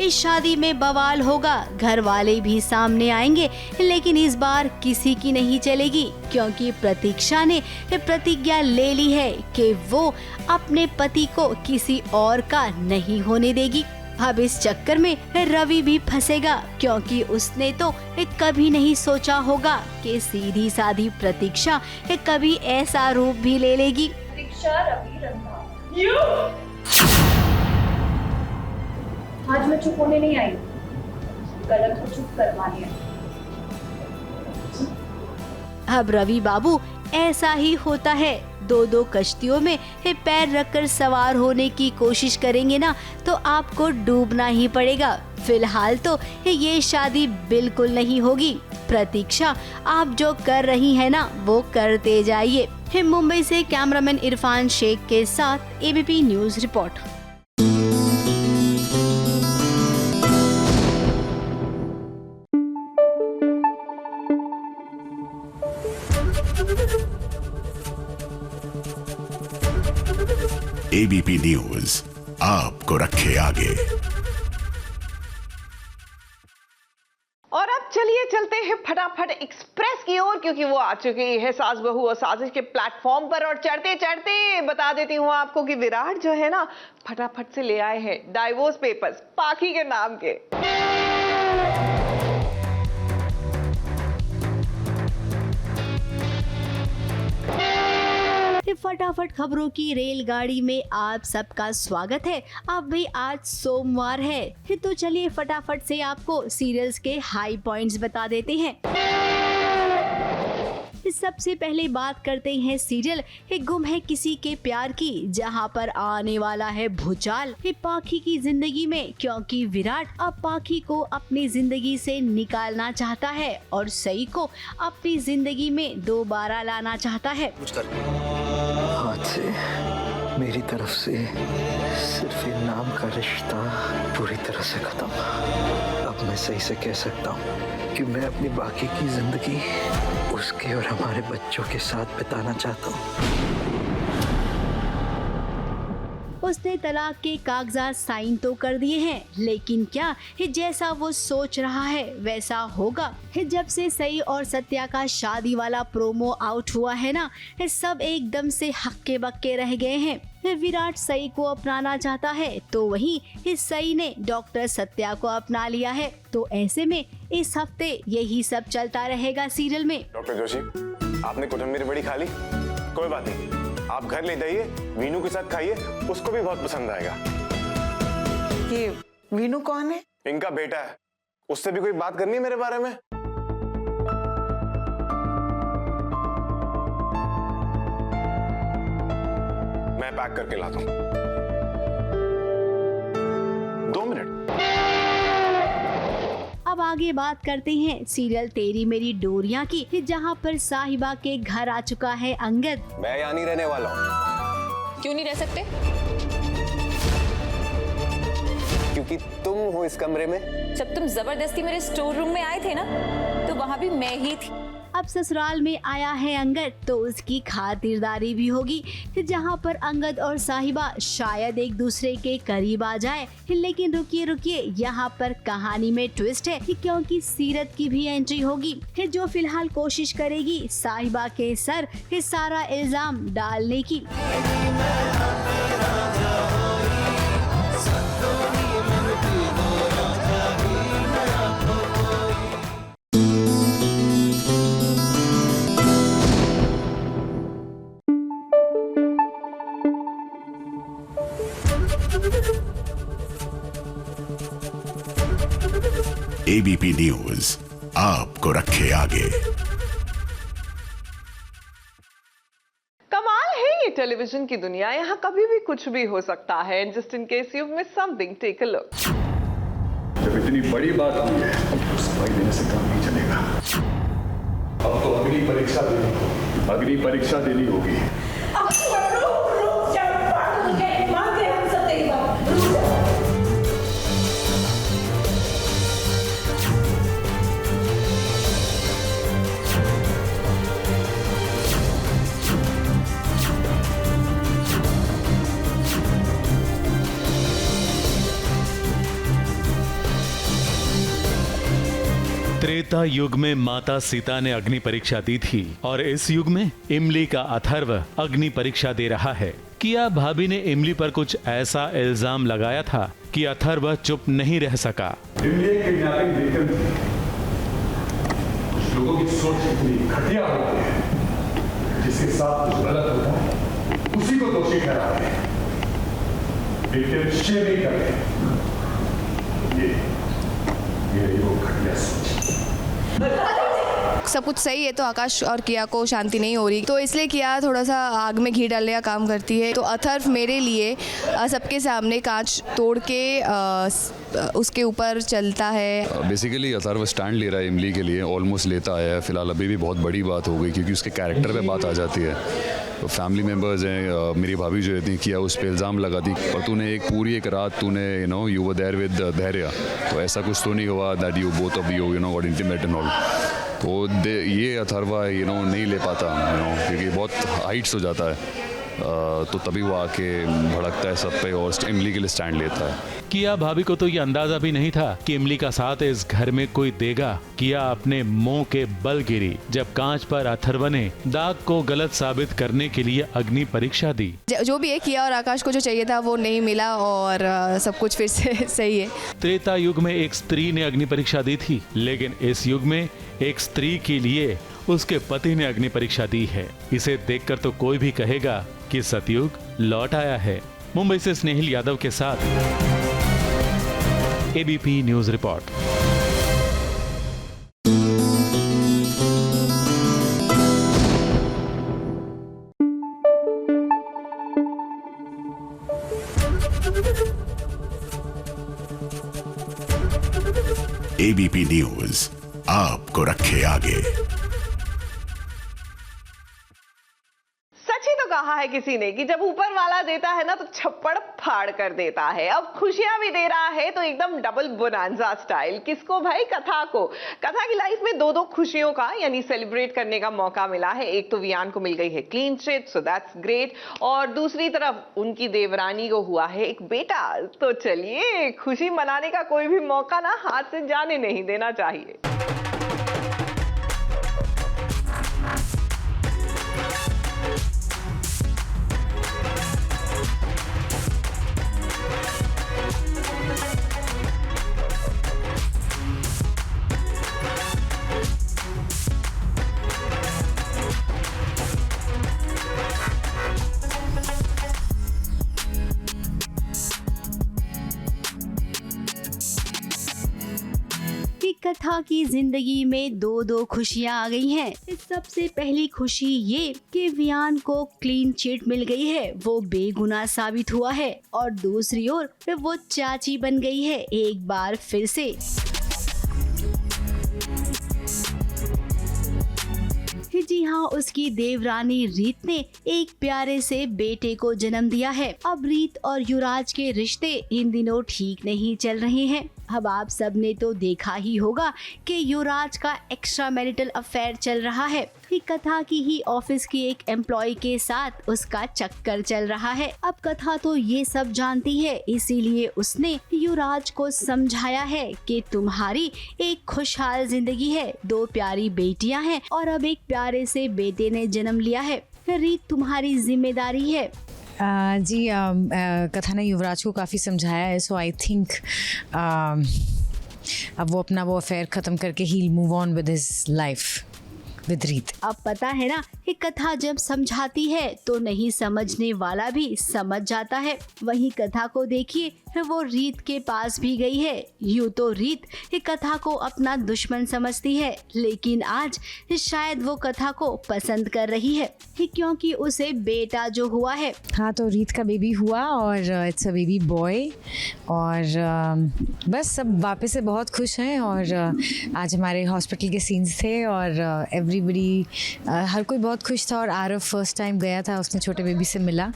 इस शादी में बवाल होगा, घर वाले भी सामने आएंगे, लेकिन इस बार किसी की नहीं चलेगी, क्योंकि प्रतीक्षा ने प्रतिज्ञा ले ली है कि वो अपने पति को किसी और का नहीं होने देगी। अब इस चक्कर में रवि भी फंसेगा, क्योंकि उसने तो कभी नहीं सोचा होगा कि सीधी साधी प्रतीक्षा कभी ऐसा रूप भी ले लेगी। प्रतीक्षा रवि रंधा, आज मैं चुप होने नहीं आई, गलत को चुप करवानी है। अब रवि बाबू ऐसा ही होता है, दो दो कश्तियों में पैर रखकर सवार होने की कोशिश करेंगे ना तो आपको डूबना ही पड़ेगा। फिलहाल तो ये शादी बिल्कुल नहीं होगी। प्रतीक्षा, आप जो कर रही है ना वो करते जाइए। मुंबई से कैमरामैन इरफान शेख के साथ ABP news report. ABP news आपको रखे आगे। और अब चलिए चलते हैं फटाफट एक्सप्रेस की ओर, क्योंकि वो आ चुकी है सास बहू और साजिश के प्लेटफॉर्म पर। और चढ़ते चढ़ते बता देती हूँ आपको कि विराट जो है ना फटाफट से ले आए हैं डाइवोर्स पेपर्स पाखी के नाम के। फटाफट खबरों की रेलगाड़ी में आप सबका स्वागत है। अब भी आज सोमवार है, तो चलिए फटाफट से आपको सीरियल्स के हाई पॉइंट्स बता देते हैं। सबसे पहले बात करते हैं सीरियल गुम है किसी के प्यार की, जहां पर आने वाला है भूचाल पाखी की जिंदगी में, क्योंकि विराट अब पाखी को अपनी जिंदगी से निकालना चाहता है और सई को अपनी जिंदगी में दोबारा लाना चाहता है। आज से मेरी तरफ से सिर्फ ये नाम का रिश्ता पूरी तरह से खत्म। अब मैं सही से कह सकता हूँ कि मैं अपनी बाकी की जिंदगी उसके और हमारे बच्चों के साथ बिताना चाहता हूँ। उसने तलाक के कागजात साइन तो कर दिए हैं, लेकिन क्या जैसा वो सोच रहा है वैसा होगा? जब से सई और सत्या का शादी वाला प्रोमो आउट हुआ है ना, सब एकदम से हक्के बक्के रह गए हैं। विराट सई को अपनाना चाहता है, तो वहीं सई ने डॉक्टर सत्या को अपना लिया है। तो ऐसे में इस हफ्ते यही सब चलता रहेगा सीरियल में। डॉक्टर जोशी, आपने कोथिंबीर बड़ी खा ली, कोई बात नहीं, आप घर ले जाइए, वीनू के साथ खाइए, उसको भी बहुत पसंद आएगा। ये वीनू कौन है? इनका बेटा है, उससे भी कोई बात करनी है मेरे बारे में? मैं पैक करके लाता हूं, 2 मिनट। अब आगे बात करते हैं सीरियल तेरी मेरी डोरियां की, जहां पर साहिबा के घर आ चुका है अंगद। मैं यहाँ नहीं रहने वाला हूँ। क्यों नहीं रह सकते? क्योंकि तुम हो इस कमरे में। जब तुम जबरदस्ती मेरे स्टोर रूम में आए थे ना, तो वहाँ भी मैं ही थी। अब ससुराल में आया है अंगद, तो उसकी खातिरदारी भी होगी, जहां पर अंगद और साहिबा शायद एक दूसरे के करीब आ जाए। लेकिन रुकिए रुकिए, यहाँ पर कहानी में ट्विस्ट है, क्योंकि सीरत की भी एंट्री होगी, जो फिलहाल कोशिश करेगी साहिबा के सर सारा इल्जाम डालने की। एबीपी न्यूज आपको रखे आगे। कमाल है ये टेलीविजन की दुनिया, यहाँ कभी भी कुछ भी हो सकता है। Just in case you miss something, take a look. जब इतनी बड़ी बात हुई है तो सफाई देने से काम नहीं चलेगा। अब तो अग्नि परीक्षा देनी होगी। त्रेता युग में माता सीता ने अग्नि परीक्षा दी थी और इस युग में इमली का अथर्व अग्नि परीक्षा दे रहा है। किया भाभी ने इमली पर कुछ ऐसा इल्जाम लगाया था कि अथर्व चुप नहीं रह सका। इमली एक किडनैपिंग विक्टिम थी। कुछ लोगों की सोच इतनी घटिया होती है, जिसके साथ कुछ गलत होता है उसी को दोषी ठहराते हैं, विक्टिम शेमिंग करते हैं। ये वो घटिया सोच। सब कुछ सही है तो आकाश और किया को शांति नहीं हो रही, तो इसलिए किया थोड़ा सा आग में घी डालने का काम करती है। तो अथर्व मेरे लिए सबके सामने कांच तोड़ के उसके ऊपर चलता है। बेसिकली अथर्व स्टैंड ले रहा है इमली के लिए, ऑलमोस्ट लेता आया है। फिलहाल अभी भी बहुत बड़ी बात हो गई क्योंकि उसके कैरेक्टर पे बात आ जाती है। तो फैमिली मेम्बर्स हैं, मेरी भाभी जो है किया उस पर इल्ज़ाम लगाती और तूने एक रात तूने यू वर देयर विद धैर्य, तो ऐसा कुछ तो नहीं हुआ that you both of you know got intimate and all. तो ये अथर्वा नहीं ले पाता क्योंकि बहुत हाइट्स हो जाता है, तो तभी वो आके भड़कता है सब पे और इमली के लिए स्टैंड लेता है। किया भाभी को तो ये अंदाजा भी नहीं था कि इमली का साथ इस घर में कोई देगा। किया अपने मुंह के बल गिरी जब कांच पर अथर्व ने दाग को गलत साबित करने के लिए अग्नि परीक्षा दी। जो भी है, किया और आकाश को जो चाहिए था वो नहीं मिला और सब कुछ फिर से सही है। त्रेता युग में एक स्त्री ने अग्नि परीक्षा दी थी, लेकिन इस युग में एक स्त्री के लिए उसके पति ने अग्नि परीक्षा दी है। इसे देखकर तो कोई भी कहेगा कि सतयुग लौट आया है। मुंबई से स्नेहिल यादव के साथ ABP news report. ABP news आपको रखे आगे। कहा है किसी ने कि जब ऊपर वाला देता है ना तो छप्पड़ फाड़ कर देता है। अब खुशियां भी दे रहा है तो एकदम डबल बोनांजा स्टाइल। किसको भाई? कथा को। कथा की लाइफ में दो खुशियों का यानी सेलिब्रेट करने का मौका मिला है। एक तो वियान को मिल गई है clean chit, so that's great, और दूसरी तरफ उनकी देवरानी को हुआ है एक बेटा। तो चलिए, खुशी मनाने का कोई भी मौका ना हाथ से जाने नहीं देना चाहिए। कथा की जिंदगी में दो खुशियां आ गई हैं। सबसे पहली खुशी ये कि वियान को क्लीन चिट मिल गई है, वो बेगुनाह साबित हुआ है, और दूसरी ओर वो चाची बन गई है एक बार फिर से। जी हाँ, उसकी देवरानी रीत ने एक प्यारे से बेटे को जन्म दिया है। अब रीत और युवराज के रिश्ते इन दिनों ठीक नहीं चल रहे हैं। अब आप सबने तो देखा ही होगा कि युवराज का एक्स्ट्रा मैरिटल अफेयर चल रहा है। कथा की ही ऑफिस की एक एम्प्लॉय के साथ उसका चक्कर चल रहा है। अब कथा तो ये सब जानती है, इसीलिए उसने युवराज को समझाया है कि तुम्हारी एक खुशहाल जिंदगी है, 2 प्यारी बेटियां हैं और अब एक प्यारे से बेटे ने जन्म लिया है। रीत तुम्हारी जिम्मेदारी है। जी कथा ने युवराज को काफ़ी समझाया है, सो आई थिंक अब वो अपना वो अफेयर ख़त्म करके ही move on with his life with Reet. अब पता है ना कि कथा जब समझाती है तो नहीं समझने वाला भी समझ जाता है। वहीं कथा को देखिए, वो रीत के पास भी गई है। यूँ तो रीत कथा को अपना दुश्मन समझती है, लेकिन आज शायद वो कथा को पसंद कर रही है क्योंकि उसे बेटा जो हुआ है। हाँ, तो रीत का बेबी हुआ और इट्स अ बेबी बॉय, और बस सब वापस से बहुत खुश हैं। और आज हमारे हॉस्पिटल के सीन्स थे और एवरीबडी, हर कोई बहुत खुश था। और आरव फर्स्ट टाइम गया था, उसने छोटे बेबी से मिला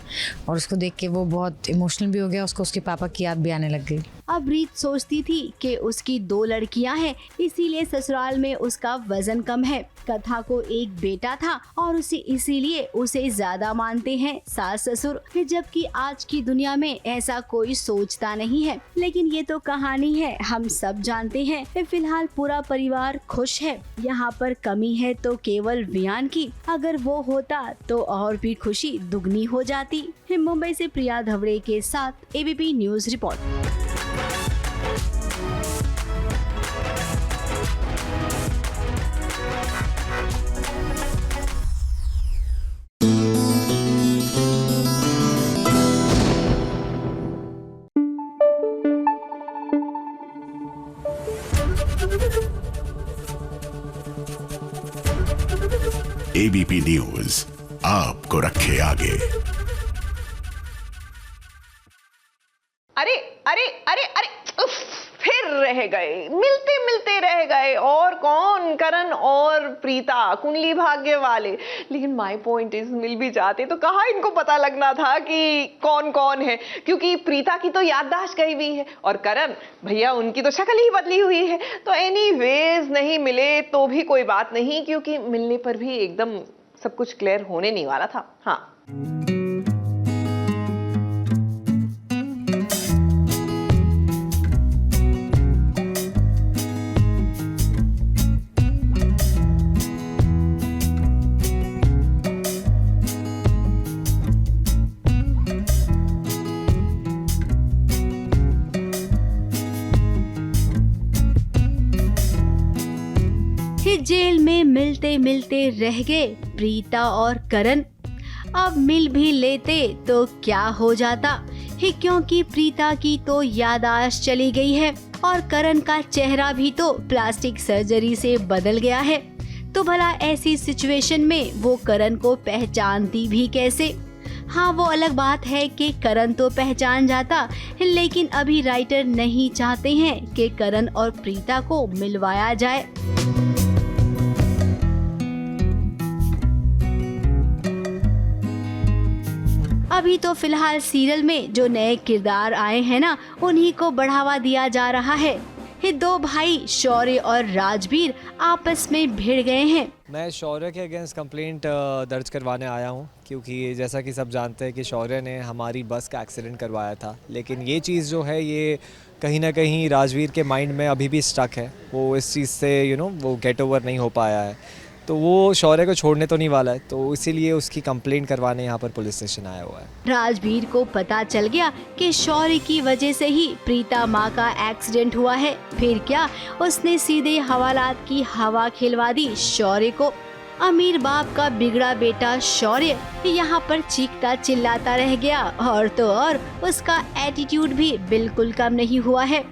और उसको देख के वो बहुत इमोशनल भी हो गया, उसको उसके पापा की याद भी आने लग गई। अब रीत सोचती थी कि उसकी 2 लड़कियां हैं, इसीलिए ससुराल में उसका वजन कम है। कथा को एक बेटा था और इसीलिए उसे ज्यादा मानते हैं सास ससुर, जबकि आज की दुनिया में ऐसा कोई सोचता नहीं है। लेकिन ये तो कहानी है, हम सब जानते हैं। फिलहाल पूरा परिवार खुश है। यहाँ पर कमी है तो केवल वियान की, अगर वो होता तो और भी खुशी दुगनी हो जाती। मुंबई से प्रिया धवड़े के साथ ABP news report. ABP news आपको रखे आगे। अरे अरे अरे अरे उफ, फिर रह गए, मिलते मिलते रह गए। और कौन? करण और प्रीता, कुंडली भाग्य वाले। लेकिन माय पॉइंट इज, मिल भी जाते तो कहाँ इनको पता लगना था कि कौन कौन है, क्योंकि प्रीता की तो याददाश्त गई हुई है और करण भैया उनकी तो शक्ल ही बदली हुई है। तो एनीवेज नहीं मिले तो भी कोई बात नहीं, क्योंकि मिलने पर भी एकदम सब कुछ क्लियर होने नहीं वाला था। हाँ, जेल में मिलते मिलते रह गए प्रीता और करण। अब मिल भी लेते तो क्या हो जाता, क्योंकि प्रीता की तो याददाश्त चली गई है और करण का चेहरा भी तो प्लास्टिक सर्जरी से बदल गया है। तो भला ऐसी सिचुएशन में वो करण को पहचानती भी कैसे? हाँ, वो अलग बात है कि करण तो पहचान जाता, लेकिन अभी राइटर नहीं चाहते हैं कि करण और प्रीता को मिलवाया जाए। अभी तो फिलहाल सीरियल में जो नए किरदार आए हैं ना, उन्हीं को बढ़ावा दिया जा रहा है। ये 2 भाई शौर्य और राजवीर आपस में भिड़ गए हैं। मैं शौर्य के अगेंस्ट कंप्लेंट दर्ज करवाने आया हूं, क्योंकि जैसा कि सब जानते हैं कि शौर्य ने हमारी बस का एक्सीडेंट करवाया था। लेकिन ये चीज़ जो है ये कहीं ना कहीं राजवीर के माइंड में अभी भी स्टक है। वो इस चीज़ से वो गेट ओवर नहीं हो पाया है। तो वो शौर्य को छोड़ने तो नहीं वाला है, तो इसीलिए उसकी कंप्लेंट करवाने यहाँ पर पुलिस स्टेशन आया हुआ है। राजवीर को पता चल गया कि शौर्य की वजह से ही प्रीता माँ का एक्सीडेंट हुआ है। फिर क्या, उसने सीधे हवालात की हवा खिलवा दी शौर्य को। अमीर बाप का बिगड़ा बेटा शौर्य यहाँ पर चीखता चिल्लाता रह गया, और तो और उसका एटीट्यूड भी बिल्कुल कम नहीं हुआ है।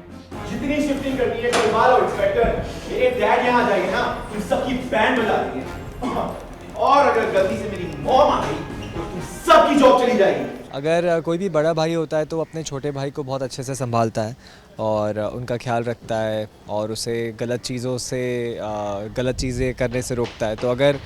जितनी शिफ्टिंग करनी है करवा लो इंस्पेक्टर। मेरे डैड यहाँ आ जाएंगे ना तो सबकी बैंड बजा देंगे, और अगर गलती से मेरी मॉम आ गई तो तुम सबकी जॉब चली जाएगी। अगर कोई भी बड़ा भाई होता है तो अपने छोटे भाई को बहुत अच्छे से संभालता है और उनका ख्याल रखता है और उसे गलत चीज़ें करने से रोकता है। तो अगर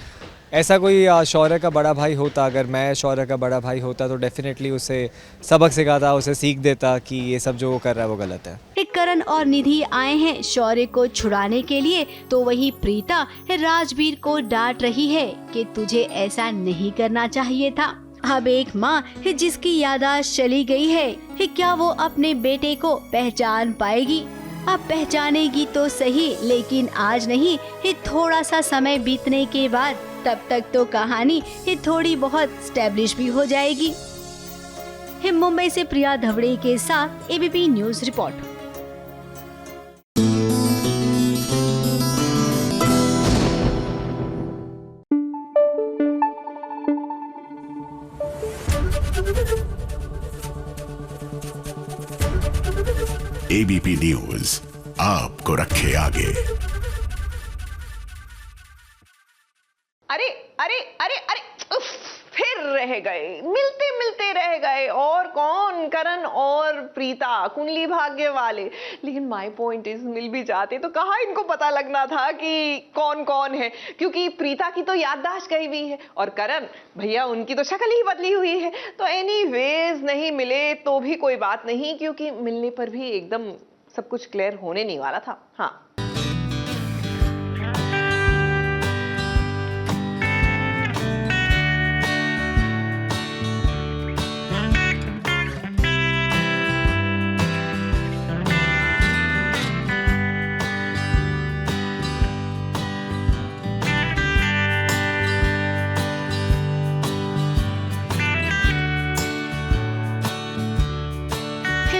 ऐसा कोई शौर्य का बड़ा भाई होता, अगर मैं शौर्य का बड़ा भाई होता तो डेफिनेटली उसे सबक सिखाता, उसे सीख देता कि ये सब जो वो कर रहा है वो गलत है। करण और निधि आए हैं शौर्य को छुड़ाने के लिए, तो वही प्रीता राजवीर को डांट रही है कि तुझे ऐसा नहीं करना चाहिए था। अब एक माँ जिसकी याददाश्त चली गई है, क्या वो अपने बेटे को पहचान पाएगी? अब पहचानेगी तो सही, लेकिन आज नहीं, थोड़ा सा समय बीतने के बाद, तब तक तो कहानी थोड़ी बहुत स्टैब्लिश भी हो जाएगी। मुंबई से प्रिया धवड़े के साथ ABP news report. ABP news आपको रखे आगे। अरे अरे अरे अरे उफ, फिर रह गए, मिलते मिलते रह गए। और कौन? करण और प्रीता, कुंडली भाग्य वाले। लेकिन माय पॉइंट इज, मिल भी जाते तो कहाँ इनको पता लगना था कि कौन कौन है, क्योंकि प्रीता की तो याददाश्त गई हुई है और करण भैया उनकी तो शक्ल ही बदली हुई है। तो एनीवेज नहीं मिले तो भी कोई बात नहीं, क्योंकि मिलने पर भी एकदम सब कुछ क्लियर होने नहीं वाला था। हाँ,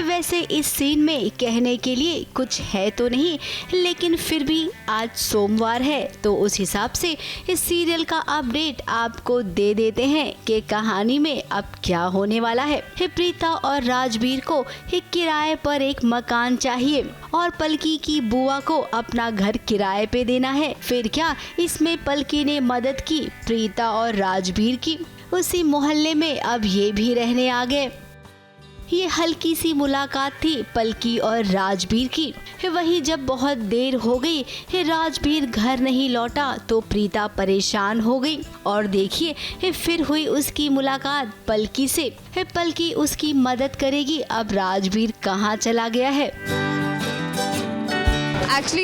वैसे इस सीन में कहने के लिए कुछ है तो नहीं, लेकिन फिर भी आज सोमवार है तो उस हिसाब से इस सीरियल का अपडेट आपको दे देते हैं कि कहानी में अब क्या होने वाला है। प्रीता और राजवीर को एक किराए पर एक मकान चाहिए और पलकी की बुआ को अपना घर किराए पे देना है। फिर क्या इसमें पलकी ने मदद की प्रीता और राजवीर की। उसी मोहल्ले में अब ये भी रहने आ गए। ये हल्की सी मुलाकात थी पलकी और राजवीर की। वहीं जब बहुत देर हो गई, राजवीर घर नहीं लौटा तो प्रीता परेशान हो गई और देखिए फिर हुई उसकी मुलाकात पलकी से। पलकी उसकी मदद करेगी। अब राजवीर कहाँ चला गया है? एक्चुअली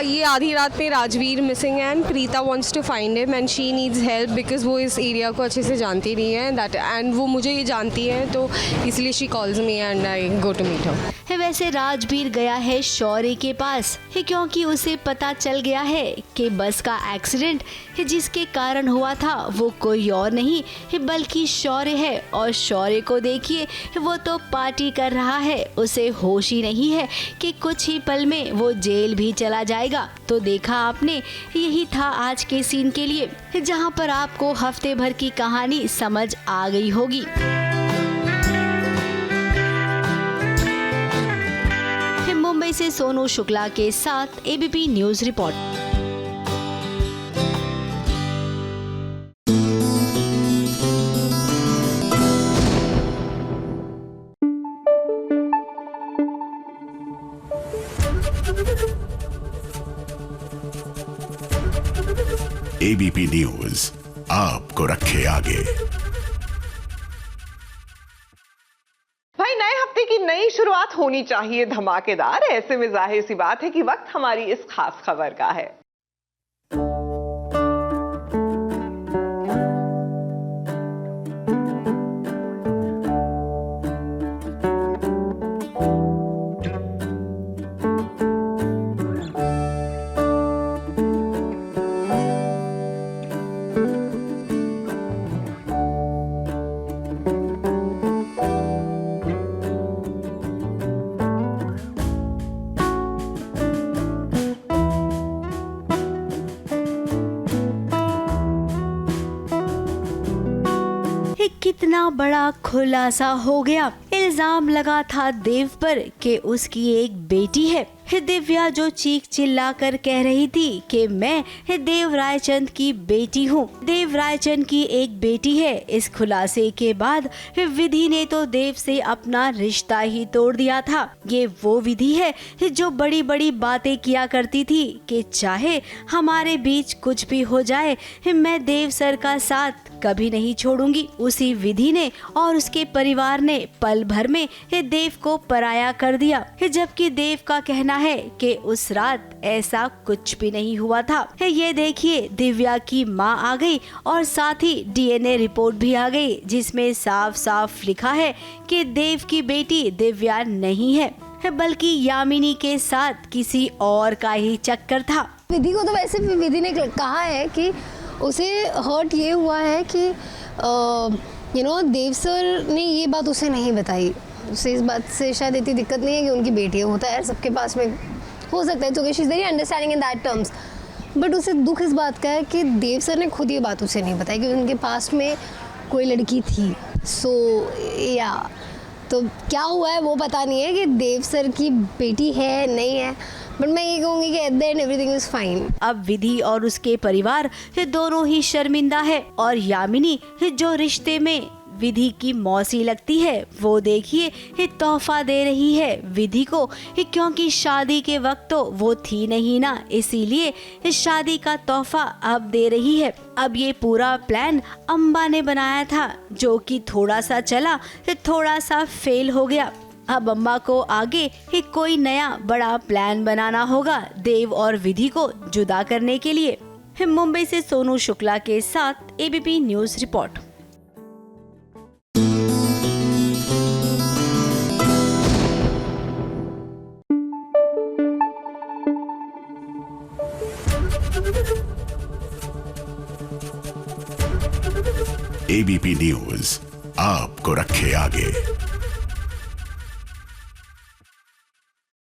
ये आधी रात में राजवीर मिसिंग है and Preeta wants to find him and she needs help because वो इस एरिया को अच्छे से जानती नहीं है दैट एंड वो मुझे ये जानती है, तो इसलिए she calls me and I go to meet her. वैसे राजवीर गया है शौर्य के पास क्योंकि उसे पता चल गया है कि बस का एक्सीडेंट जिसके कारण हुआ था वो कोई और नहीं बल्कि शौर्य है। और शौर्य को देखिए, वो तो पार्टी कर रहा है, उसे होश ही नहीं है कि कुछ ही पल में वो जेल भी चला जाएगा। तो देखा आपने, यही था आज के सीन के लिए, जहां पर आपको हफ्ते भर की कहानी समझ आ गई होगी। मुंबई से सोनू शुक्ला के साथ ABP news report. ABP news आपको रखे आगे। भाई, नए हफ्ते की नई शुरुआत होनी चाहिए धमाकेदार। ऐसे में जाहिर सी बात है कि वक्त हमारी इस खास खबर का है। कितना बड़ा खुलासा हो गया। इल्जाम लगा था देव पर कि उसकी एक बेटी है। दिव्या जो चीख चिल्ला कर कह रही थी कि मैं देव रायचंद की बेटी हूँ, देव रायचंद की एक बेटी है। इस खुलासे के बाद विधि ने तो देव से अपना रिश्ता ही तोड़ दिया था। ये वो विधि है जो बड़ी बड़ी बातें किया करती थी कि चाहे हमारे बीच कुछ भी हो जाए, मैं देव सर का साथ कभी नहीं छोड़ूंगी। उसी विधि ने और उसके परिवार ने पल भर में देव को पराया कर दिया, जबकि देव का कहना है कि उस रात ऐसा कुछ भी नहीं हुआ था। ये देखिए, दिव्या की माँ आ गई और साथ ही डीएनए रिपोर्ट भी आ गई, जिसमें साफ साफ लिखा है कि देव की बेटी दिव्या नहीं है, बल्कि यामिनी के साथ किसी और का ही चक्कर था। विधि को तो वैसे भी विधि ने कहा है कि उसे हर्ट ये हुआ है कि देव सर ने ये बात उसे नहीं बताई। उसे इस बात से शायद इतनी दिक्कत नहीं है कि उनकी बेटी है, होता है सबके पास में, हो सकता है, तो she is very understanding in that terms. But उसे दुख इस बात का है कि देव सर ने खुद ये बात उसे नहीं बताई कि उनके पास में कोई लड़की थी। तो क्या हुआ है वो पता नहीं है कि देव सर की बेटी है नहीं है, बट मैं ये कहूँगी कि at the end everything is fine. अब विधि और उसके परिवार दोनों ही शर्मिंदा है और यामिनी जो रिश्ते में विधि की मौसी लगती है वो देखिए तोहफा दे रही है विधि को, क्योंकि शादी के वक्त तो वो थी नहीं ना, इसीलिए शादी का तोहफा अब दे रही है। अब ये पूरा प्लान अम्बा ने बनाया था जो कि थोड़ा सा चला थोड़ा सा फेल हो गया। अब अम्बा को आगे कोई नया बड़ा प्लान बनाना होगा देव और विधि को जुदा करने के लिए। मुंबई से सोनू शुक्ला के साथ ABP news report. ABP news आपको रखे आगे।